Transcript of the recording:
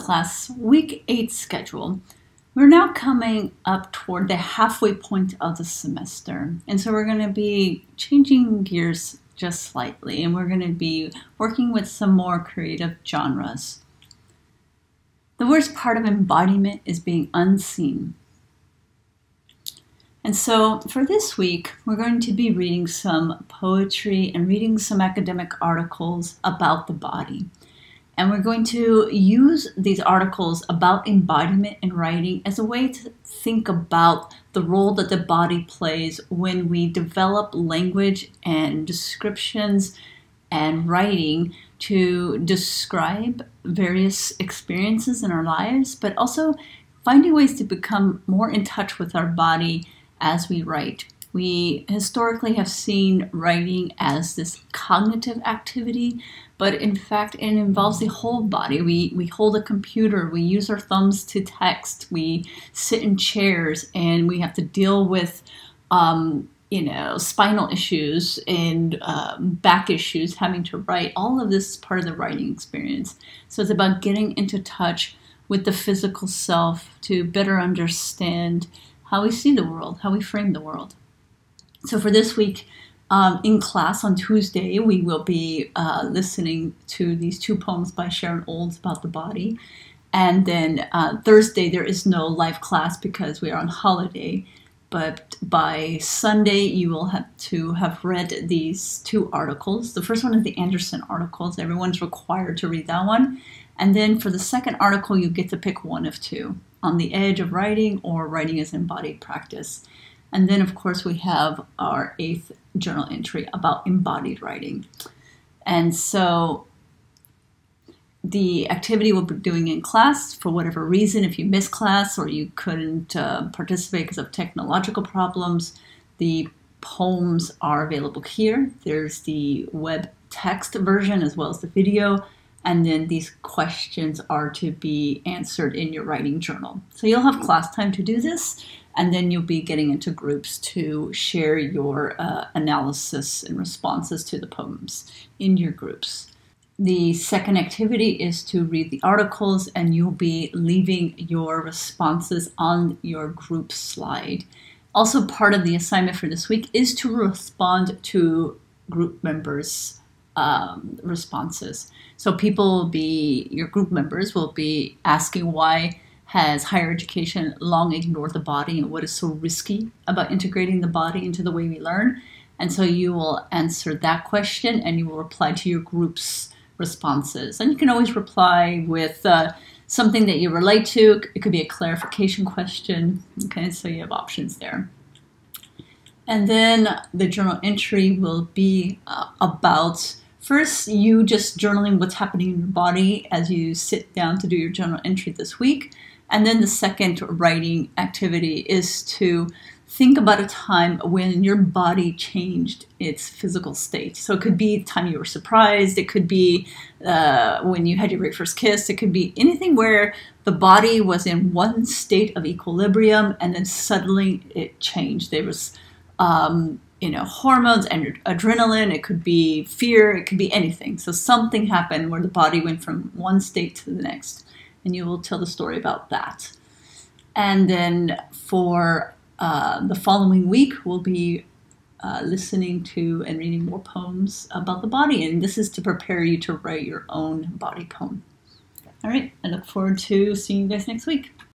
class, week 8 schedule. We're now coming up toward the halfway point of the semester. And so we're going to be changing gears just slightly, and we're going to be working with some more creative genres. The worst part of embodiment is being unseen. And so for this week, we're going to be reading some poetry and reading some academic articles about the body. And we're going to use these articles about embodiment in writing as a way to think about the role that the body plays when we develop language and descriptions and writing to describe various experiences in our lives, but also finding ways to become more in touch with our body as we write. We historically have seen writing as this cognitive activity, but in fact, it involves the whole body. We hold a computer, we use our thumbs to text, we sit in chairs, and we have to deal with spinal issues and back issues, having to write. All of this is part of the writing experience. So it's about getting into touch with the physical self to better understand how we see the world, how we frame the world. So for this week, in class on Tuesday, we will be listening to these 2 poems by Sharon Olds about the body. And then Thursday, there is no live class because we are on holiday. But by Sunday, you will have to have read these 2 articles. The first one is the Anderson articles. Everyone's required to read that one. And then for the second article, you get to pick one of 2, On the Edge of Writing or Writing as Embodied Practice. And then, of course, we have our 8th journal entry about embodied writing. And so the activity we'll be doing in class, for whatever reason, if you missed class or you couldn't participate because of technological problems, the poems are available here. There's the web text version as well as the video. And then these questions are to be answered in your writing journal. So you'll have class time to do this, and then you'll be getting into groups to share your analysis and responses to the poems in your groups. The second activity is to read the articles, and you'll be leaving your responses on your group slide. Also, part of the assignment for this week is to respond to group members' responses. So your group members will be asking why has higher education long ignored the body and what is so risky about integrating the body into the way we learn. And so you will answer that question and you will reply to your group's responses. And you can always reply with something that you relate to. It could be a clarification question. Okay, so you have options there. And then the journal entry will be about first, you just journaling what's happening in your body as you sit down to do your journal entry this week. And then the second writing activity is to think about a time when your body changed its physical state. So it could be the time you were surprised. It could be when you had your very first kiss. It could be anything where the body was in one state of equilibrium and then suddenly it changed. There was hormones and adrenaline, it could be fear, it could be anything. So something happened where the body went from one state to the next, and you will tell the story about that. And then for the following week, we'll be listening to and reading more poems about the body, and this is to prepare you to write your own body poem. All right, I look forward to seeing you guys next week.